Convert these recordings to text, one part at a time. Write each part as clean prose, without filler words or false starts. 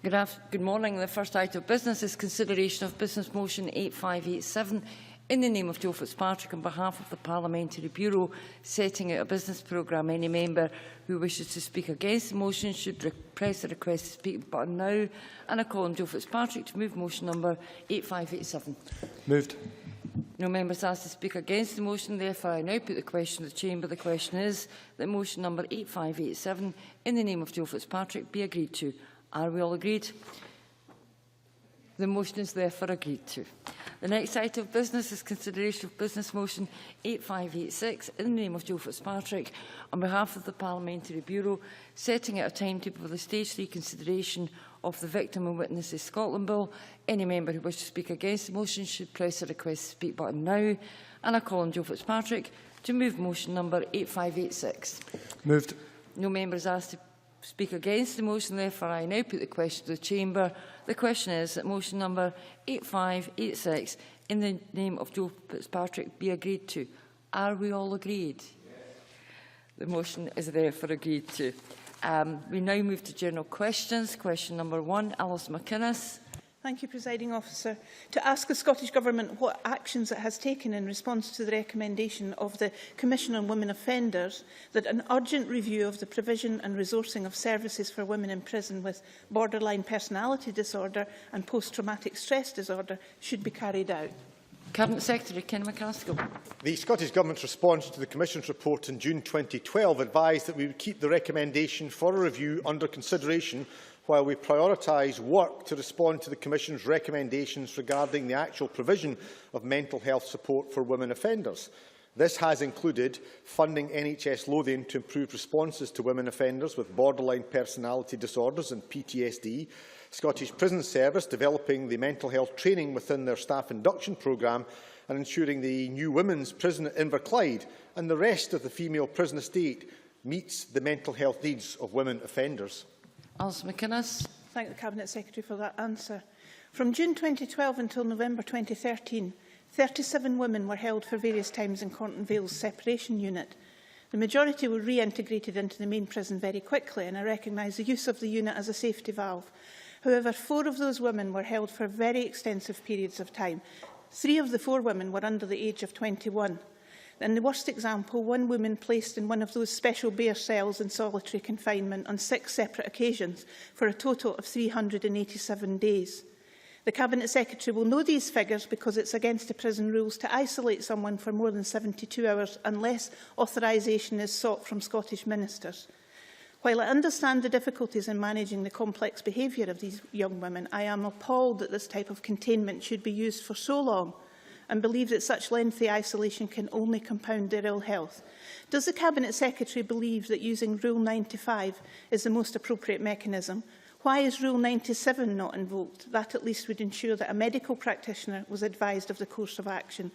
Good morning. The first item of business is consideration of Business Motion 8587 in the name of Joe Fitzpatrick on behalf of the Parliamentary Bureau setting out a business programme. Any member who wishes to speak against the motion should press the request to speak button now. And I call on Joe Fitzpatrick to move motion number 8587. Moved. No members asked to speak against the motion. Therefore, I now put the question to the Chamber. The question is that motion number 8587 in the name of Joe Fitzpatrick be agreed to. Are we all agreed? The motion is therefore agreed to. The next item of business is consideration of Business Motion 8586 in the name of Joe Fitzpatrick on behalf of the Parliamentary Bureau setting out a timetable for the Stage 3 consideration of the Victim and Witnesses Scotland Bill. Any member who wishes to speak against the motion should press the request to speak button now. And I call on Joe Fitzpatrick to move motion number 8586. Moved. No members asked to speak against the motion. Therefore, I now put the question to the Chamber. The question is that motion number 8586 in the name of Joe Fitzpatrick be agreed to. Are we all agreed? Yes. The motion is therefore agreed to. We now move to general questions. Question number 1, Alice McInnes. Thank you, Presiding Officer. To ask the Scottish Government what actions it has taken in response to the recommendation of the Commission on Women Offenders that an urgent review of the provision and resourcing of services for women in prison with borderline personality disorder and post-traumatic stress disorder should be carried out. Cabinet Secretary Ken McCaskill. The Scottish Government's response to the Commission's report in June 2012 advised that we would keep the recommendation for a review under consideration while we prioritise work to respond to the Commission's recommendations regarding the actual provision of mental health support for women offenders. This has included funding NHS Lothian to improve responses to women offenders with borderline personality disorders and PTSD, Scottish Prison Service developing the mental health training within their staff induction programme and ensuring the new women's prison at Inverclyde and the rest of the female prison estate meets the mental health needs of women offenders. Alice McInnes. Thank the Cabinet Secretary for that answer. From June 2012 until November 2013, 37 women were held for various times in Cornton Vale's separation unit. The majority were reintegrated into the main prison very quickly, and I recognise the use of the unit as a safety valve. However, 4 of those women were held for very extensive periods of time. 3 of the 4 women were under the age of 21. In the worst example, 1 woman placed in one of those special bare cells in solitary confinement on 6 separate occasions for a total of 387 days. The Cabinet Secretary will know these figures because it's against the prison rules to isolate someone for more than 72 hours unless authorisation is sought from Scottish ministers. While I understand the difficulties in managing the complex behaviour of these young women, I am appalled that this type of containment should be used for so long and believe that such lengthy isolation can only compound their ill health. Does the Cabinet Secretary believe that using Rule 95 is the most appropriate mechanism? Why is Rule 97 not invoked? That at least would ensure that a medical practitioner was advised of the course of action.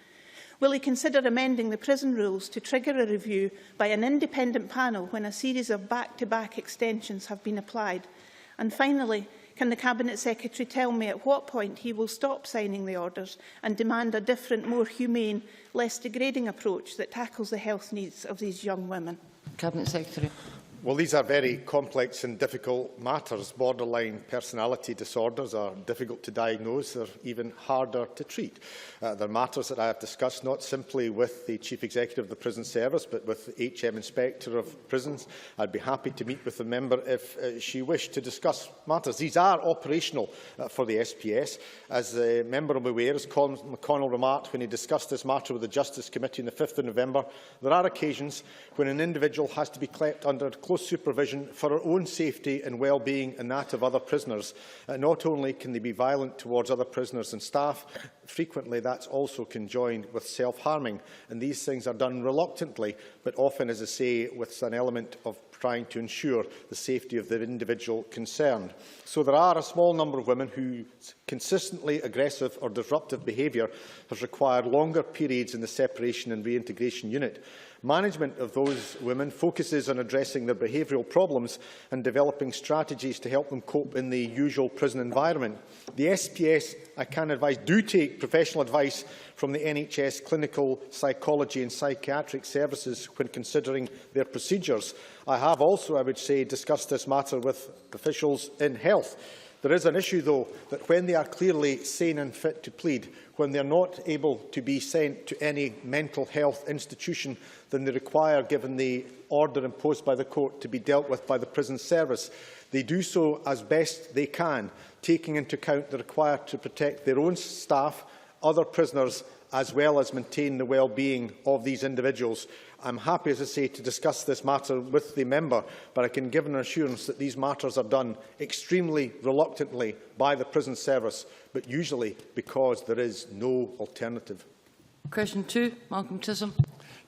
Will he consider amending the prison rules to trigger a review by an independent panel when a series of back-to-back extensions have been applied? And finally, can the Cabinet Secretary tell me at what point he will stop signing the orders and demand a different, more humane, less degrading approach that tackles the health needs of these young women? Cabinet Secretary. Well, these are very complex and difficult matters. Borderline personality disorders are difficult to diagnose. They're even harder to treat. They're matters that I have discussed not simply with the Chief Executive of the Prison Service, but with the HM Inspector of Prisons. I'd be happy to meet with the member if she wished to discuss matters. These are operational for the SPS. As the member will be aware, as Colin McConnell remarked when he discussed this matter with the Justice Committee on the 5th of November, there are occasions when an individual has to be kept under close supervision for her own safety and well-being and that of other prisoners. Not only can they be violent towards other prisoners and staff, frequently that's also conjoined with self-harming. And these things are done reluctantly, but often, as I say, with an element of trying to ensure the safety of the individual concerned. So there are a small number of women whose consistently aggressive or disruptive behaviour has required longer periods in the separation and reintegration unit. Management of those women focuses on addressing their behavioural problems and developing strategies to help them cope in the usual prison environment. The SPS, I can advise, do take professional advice from the NHS clinical psychology and psychiatric services when considering their procedures. I have also, I would say, discussed this matter with officials in health. There is an issue, though, that when they are clearly sane and fit to plead, when they are not able to be sent to any mental health institution, then they require, given the order imposed by the court, to be dealt with by the prison service. They do so as best they can, taking into account the require to protect their own staff, other prisoners, as well as maintain the well-being of these individuals. I am happy, as I say, to discuss this matter with the member, but I can give an assurance that these matters are done extremely reluctantly by the prison service, but usually because there is no alternative. Question 2, Malcolm Chisholm.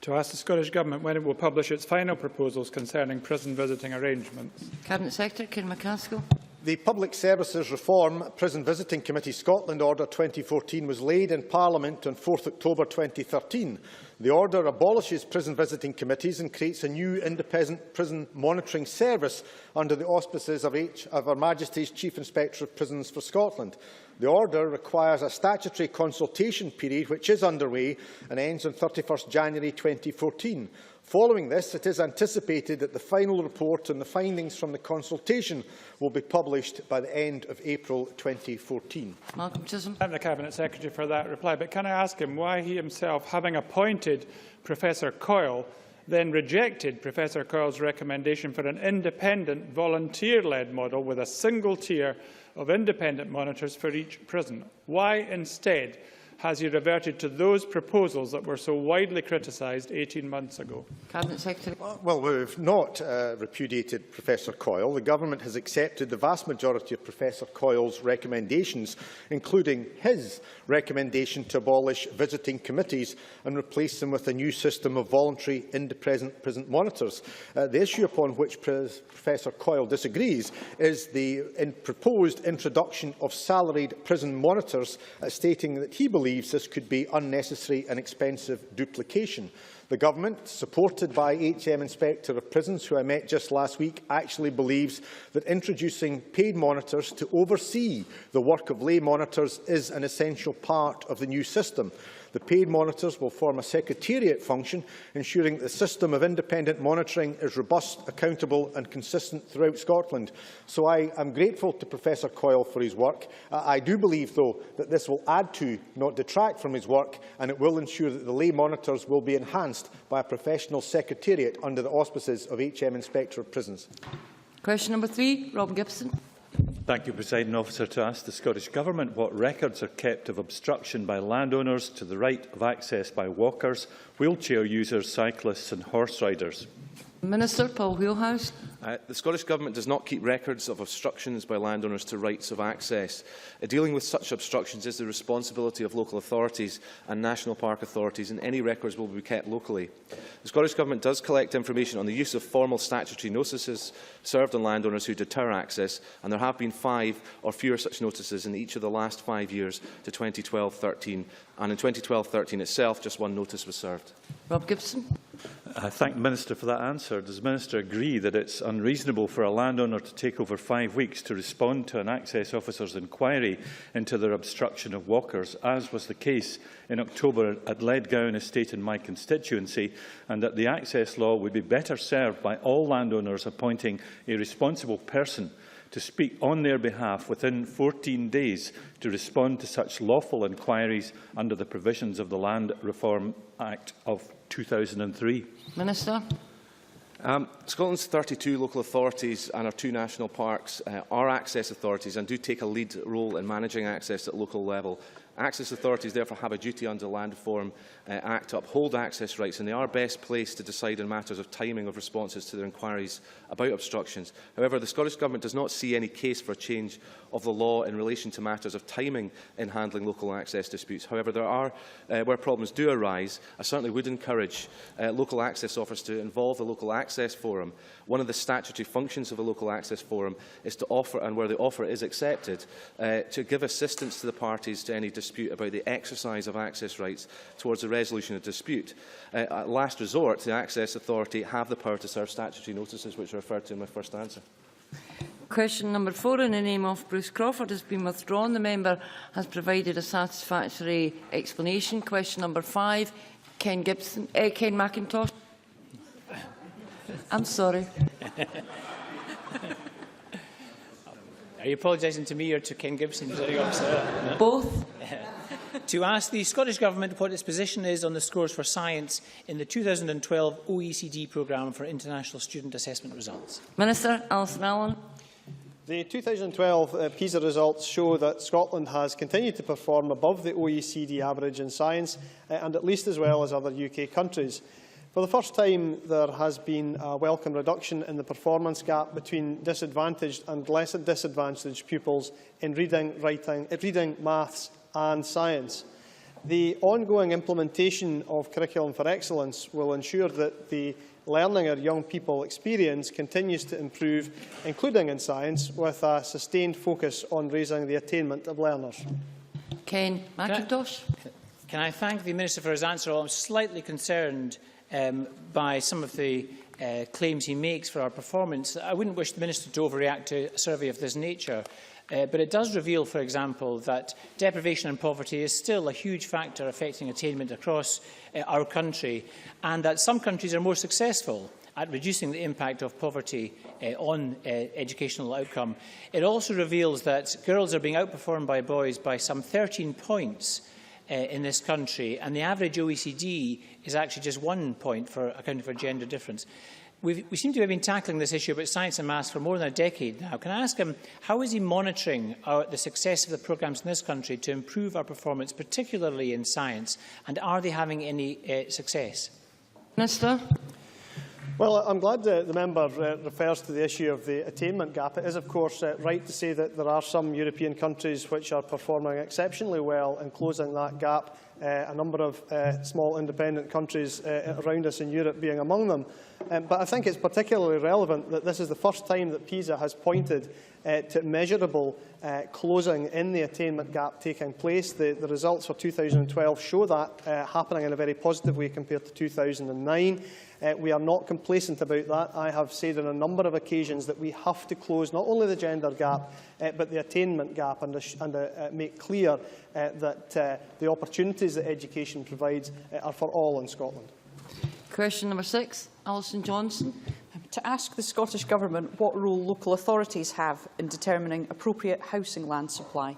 To ask the Scottish Government when it will publish its final proposals concerning prison visiting arrangements. Cabinet Secretary Ken McCaskill. The Public Services Reform Prison Visiting Committee Scotland Order 2014 was laid in Parliament on 4 October 2013. The order abolishes prison visiting committees and creates a new independent prison monitoring service under the auspices of Her Majesty's Chief Inspector of Prisons for Scotland. The order requires a statutory consultation period which is underway and ends on 31 January 2014. Following this, it is anticipated that the final report and the findings from the consultation will be published by the end of April 2014. Malcolm Chisholm. Thank the Cabinet Secretary for that reply, but can I ask him why he himself, having appointed Professor Coyle, then rejected Professor Coyle's recommendation for an independent, volunteer-led model with a single tier of independent monitors for each prison? Why, instead, has he reverted to those proposals that were so widely criticised 18 months ago? Cabinet Secretary. Well, we have not repudiated Professor Coyle. The Government has accepted the vast majority of Professor Coyle's recommendations, including his recommendation to abolish visiting committees and replace them with a new system of voluntary independent prison monitors. The issue upon which Professor Coyle disagrees is the proposed introduction of salaried prison monitors, stating that he believes this could be unnecessary and expensive duplication. The Government, supported by HM Inspector of Prisons, who I met just last week, actually believes that introducing paid monitors to oversee the work of lay monitors is an essential part of the new system. The paid monitors will form a secretariat function, ensuring that the system of independent monitoring is robust, accountable and consistent throughout Scotland. So I am grateful to Professor Coyle for his work. I do believe, though, that this will add to, not detract from his work, and it will ensure that the lay monitors will be enhanced by a professional secretariat under the auspices of HM Inspector of Prisons. Question number 3, Rob Gibson. Thank you, Presiding Officer. To ask the Scottish Government what records are kept of obstruction by landowners to the right of access by walkers, wheelchair users, cyclists and horse riders. Minister Paul Wheelhouse. The Scottish Government does not keep records of obstructions by landowners to rights of access. Dealing with such obstructions is the responsibility of local authorities and national park authorities, and any records will be kept locally. The Scottish Government does collect information on the use of formal statutory notices served on landowners who deter access, and there have been 5 or fewer such notices in each of the last 5 years to 2012-13, and in 2012-13 itself just 1 notice was served. Rob Gibson. I thank the Minister for that answer. Does the Minister agree that it's unreasonable for a landowner to take over 5 weeks to respond to an access officer's inquiry into their obstruction of walkers, as was the case in October at Ledgown Estate in my constituency, and that the access law would be better served by all landowners appointing a responsible person to speak on their behalf within 14 days to respond to such lawful inquiries under the provisions of the Land Reform Act of 2003? Minister. Scotland's 32 local authorities and our 2 national parks are access authorities and do take a lead role in managing access at local level. Access authorities therefore have a duty under the Land Reform Act to uphold access rights, and they are best placed to decide on matters of timing of responses to their inquiries about obstructions. However, the Scottish Government does not see any case for a change of the law in relation to matters of timing in handling local access disputes. However, there are, where problems do arise, I certainly would encourage local access officers to involve the Local Access Forum. One of the statutory functions of a Local Access Forum is to offer, and where the offer is accepted, to give assistance to the parties to any dispute about the exercise of access rights towards the resolution of dispute. At last resort, the Access Authority have the power to serve statutory notices, which are referred to in my first answer. Question number 4 in the name of Bruce Crawford has been withdrawn. The member has provided a satisfactory explanation. Question number 5, Ken McIntosh. I'm sorry. Are you apologising to me or to Ken Gibson, presiding officer? Both. To ask the Scottish Government what its position is on the scores for science in the 2012 OECD programme for international student assessment results. Minister Alison Allen. The 2012 PISA results show that Scotland has continued to perform above the OECD average in science and at least as well as other UK countries. For the first time, there has been a welcome reduction in the performance gap between disadvantaged and less disadvantaged pupils in reading, maths and science. The ongoing implementation of Curriculum for Excellence will ensure that the learning our young people experience continues to improve, including in science, with a sustained focus on raising the attainment of learners. Ken McIntosh. Can I thank the Minister for his answer? I'm slightly concerned by some of the claims he makes for our performance. I wouldn't wish the Minister to overreact to a survey of this nature, but it does reveal, for example, that deprivation and poverty is still a huge factor affecting attainment across our country, and that some countries are more successful at reducing the impact of poverty on educational outcome. It also reveals that girls are being outperformed by boys by some 13 points in this country, and the average OECD is actually just 1 point for accounting for gender difference. We seem to have been tackling this issue about science and maths for more than a decade now. Can I ask him, how is he monitoring the success of the programmes in this country to improve our performance, particularly in science, and are they having any success? Minister. Well, I'm glad the member refers to the issue of the attainment gap. It is, of course, right to say that there are some European countries which are performing exceptionally well in closing that gap, a number of small independent countries around us in Europe being among them. But I think it's particularly relevant that this is the first time that PISA has pointed to measurable closing in the attainment gap taking place. The results for 2012 show that happening in a very positive way compared to 2009. We are not complacent about that. I have said on a number of occasions that we have to close not only the gender gap, but the attainment gap, and make clear that the opportunities that education provides are for all in Scotland. Question number 6, Alison Johnson. To ask the Scottish Government what role local authorities have in determining appropriate housing land supply.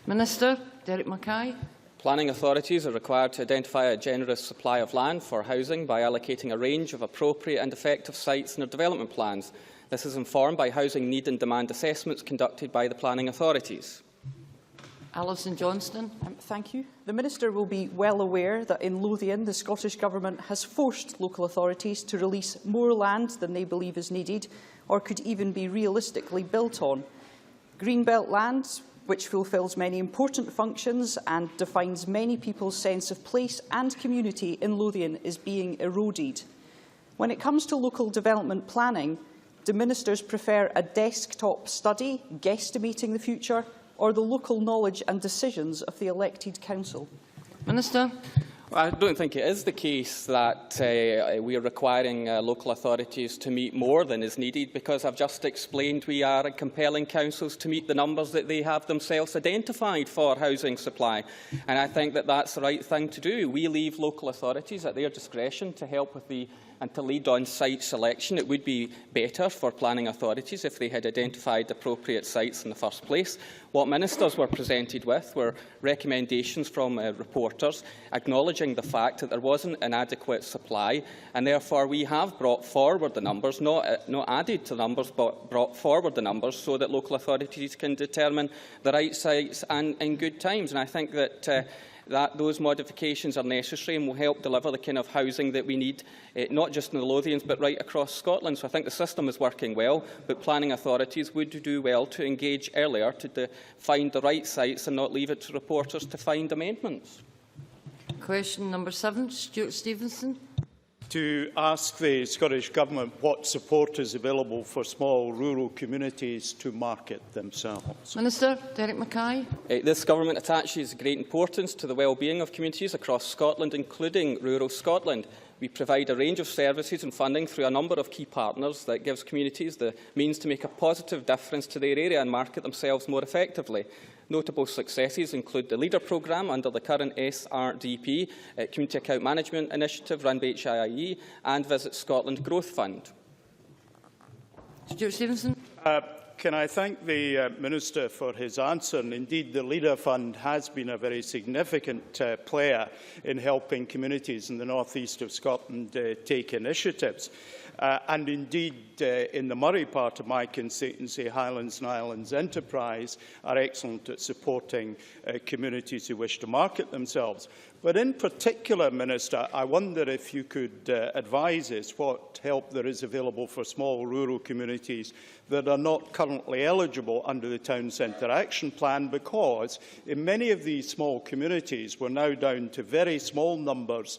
Minister Derek Mackay. Planning authorities are required to identify a generous supply of land for housing by allocating a range of appropriate and effective sites in their development plans. This is informed by housing need and demand assessments conducted by the planning authorities. Alison Johnston. Thank you. The Minister will be well aware that in Lothian, the Scottish Government has forced local authorities to release more land than they believe is needed or could even be realistically built on. Greenbelt land, which fulfils many important functions and defines many people's sense of place and community in Lothian, is being eroded. When it comes to local development planning, do ministers prefer a desktop study, guesstimating the future, or the local knowledge and decisions of the elected council? Minister. I don't think it is the case that we are requiring local authorities to meet more than is needed, because I've just explained we are compelling councils to meet the numbers that they have themselves identified for housing supply. And I think that that's the right thing to do. We leave local authorities at their discretion to help with and to lead on site selection. It would be better for planning authorities if they had identified appropriate sites in the first place. What ministers were presented with were recommendations from reporters acknowledging the fact that there wasn't an adequate supply, and therefore we have brought forward the numbers, not added to the numbers, but brought forward the numbers so that local authorities can determine the right sites and in good times. And I think that those modifications are necessary and will help deliver the kind of housing that we need, not just in the Lothians but right across Scotland. So I think the system is working well, but planning authorities would do well to engage earlier to find the right sites and not leave it to reporters to find amendments. Question number 7, Stuart Stevenson. To ask the Scottish Government what support is available for small rural communities to market themselves. Minister Derek Mackay. This Government attaches great importance to the well-being of communities across Scotland, including rural Scotland. We provide a range of services and funding through a number of key partners that gives communities the means to make a positive difference to their area and market themselves more effectively. Notable successes include the LEADER programme under the current SRDP, Community Account Management Initiative run by HIIE, and Visit Scotland Growth Fund. Stuart Stevenson. Can I thank the Minister for his answer? And indeed, the Leader Fund has been a very significant player in helping communities in the north east of Scotland take initiatives. And indeed, in the Murray part of my constituency, Highlands and Islands Enterprise are excellent at supporting communities who wish to market themselves. But in particular, Minister, I wonder if you could advise us what help there is available for small rural communities that are not currently eligible under the Town Centre Action Plan, because in many of these small communities we're now down to very small numbers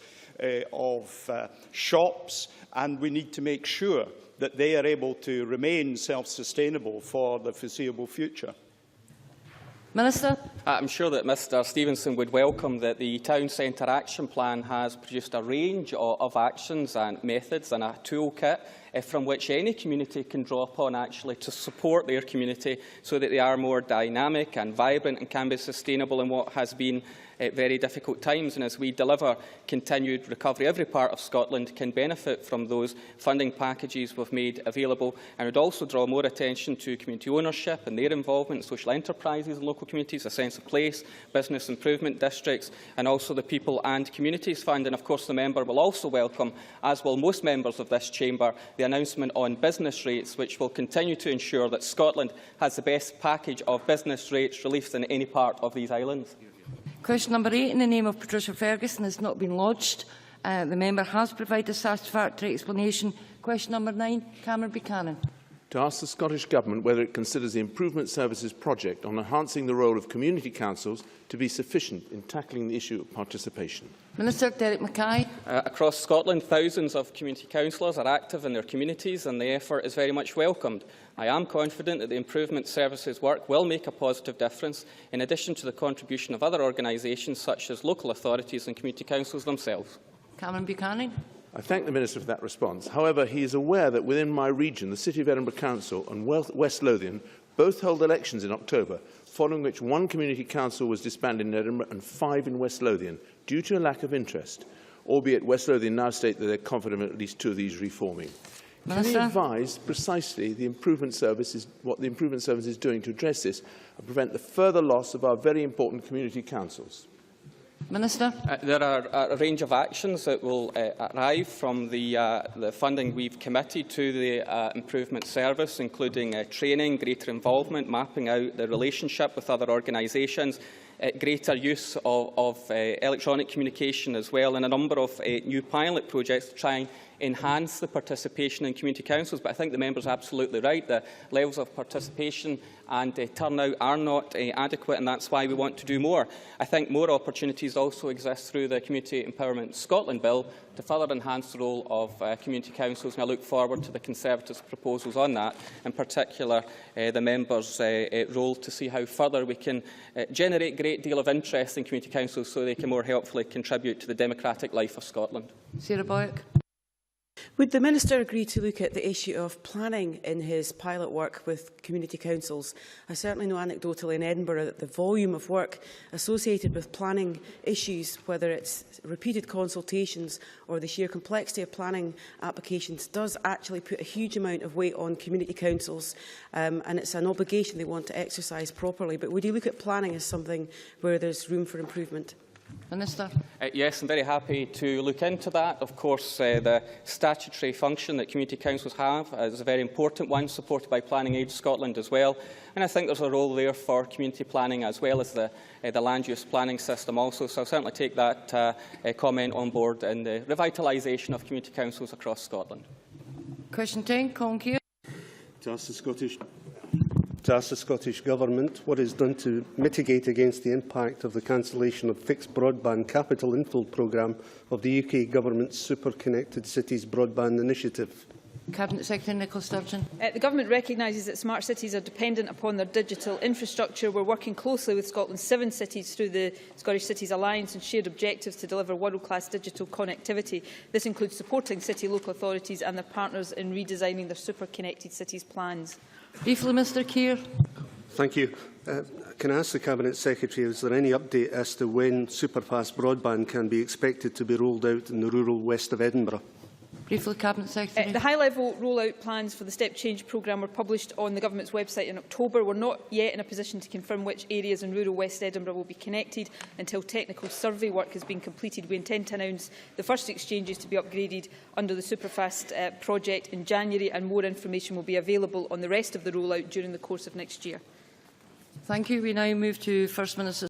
of shops, and we need to make sure that they are able to remain self-sustainable for the foreseeable future. Minister. I'm sure that Mr Stevenson would welcome that the Town Centre Action Plan has produced a range of actions and methods and a toolkit from which any community can draw upon actually to support their community so that they are more dynamic and vibrant and can be sustainable in what has been very difficult times. And as we deliver continued recovery, every part of Scotland can benefit from those funding packages we've made available, and would also draw more attention to community ownership and their involvement in social enterprises in local communities, a sense of place, business improvement districts, and also the People and Communities Fund. And of course the member will also welcome, as will most members of this chamber, the announcement on business rates, which will continue to ensure that Scotland has the best package of business rates relief in any part of these islands. Question number 8 in the name of Patricia Ferguson has not been lodged. The member has provided a satisfactory explanation. Question number 9, Cameron Buchanan. To ask the Scottish Government whether it considers the Improvement Services project on enhancing the role of community councils to be sufficient in tackling the issue of participation. Minister Derek Mackay. Across Scotland, thousands of community councillors are active in their communities, and the effort is very much welcomed. I am confident that the Improvement Services work will make a positive difference, in addition to the contribution of other organisations such as local authorities and community councils themselves. Cameron Buchanan. I thank the Minister for that response. However, he is aware that within my region, the City of Edinburgh Council and West Lothian both held elections in October, following which one community council was disbanded in Edinburgh and 5 in West Lothian, due to a lack of interest, albeit West Lothian now state that they are confident of at least 2 of these reforming. Minister. Can he advise precisely what the Improvement Service is doing to address this and prevent the further loss of our very important community councils? Minister. There are a range of actions that will arrive from the funding we've committed to the Improvement Service, including training, greater involvement, mapping out the relationship with other organisations, greater use of electronic communication as well, and a number of new pilot projects to try and enhance the participation in community councils. But I think the member is absolutely right. The levels of participation and turnout are not adequate, and that's why we want to do more. I think more opportunities also exist through the Community Empowerment Scotland Bill to further enhance the role of community councils, and I look forward to the Conservatives' proposals on that, in particular the member's role to see how further we can generate a great deal of interest in community councils so they can more helpfully contribute to the democratic life of Scotland. Sarah Boyack. Would the Minister agree to look at the issue of planning in his pilot work with community councils? I certainly know anecdotally in Edinburgh that the volume of work associated with planning issues, whether it's repeated consultations or the sheer complexity of planning applications, does actually put a huge amount of weight on community councils, and it's an obligation they want to exercise properly. But would you look at planning as something where there's room for improvement? Minister. Yes, I'm very happy to look into that. Of course, the statutory function that community councils have is a very important one, supported by Planning Aid Scotland as well. And I think there's a role there for community planning as well as the land use planning system also. So I'll certainly take that comment on board in the revitalisation of community councils across Scotland. Question 10, Colin Keir. To ask the Scottish Government what is done to mitigate against the impact of the cancellation of fixed broadband capital infill programme of the UK Government's Super Connected Cities Broadband Initiative. Cabinet Secretary Nicola Sturgeon. The Government recognises that smart cities are dependent upon their digital infrastructure. We're working closely with Scotland's 7 cities through the Scottish Cities Alliance and shared objectives to deliver world-class digital connectivity. This includes supporting city local authorities and their partners in redesigning their Super Connected Cities plans. Briefly, Mr Keir. Thank you. Can I ask the Cabinet Secretary, is there any update as to when superfast broadband can be expected to be rolled out in the rural west of Edinburgh? Briefly, Cabinet Secretary. The high-level rollout plans for the Step Change programme were published on the Government's website in October. We're not yet in a position to confirm which areas in rural West Edinburgh will be connected until technical survey work has been completed. We intend to announce the first exchanges to be upgraded under the Superfast project in January, and more information will be available on the rest of the rollout during the course of next year. Thank you. We now move to First Minister's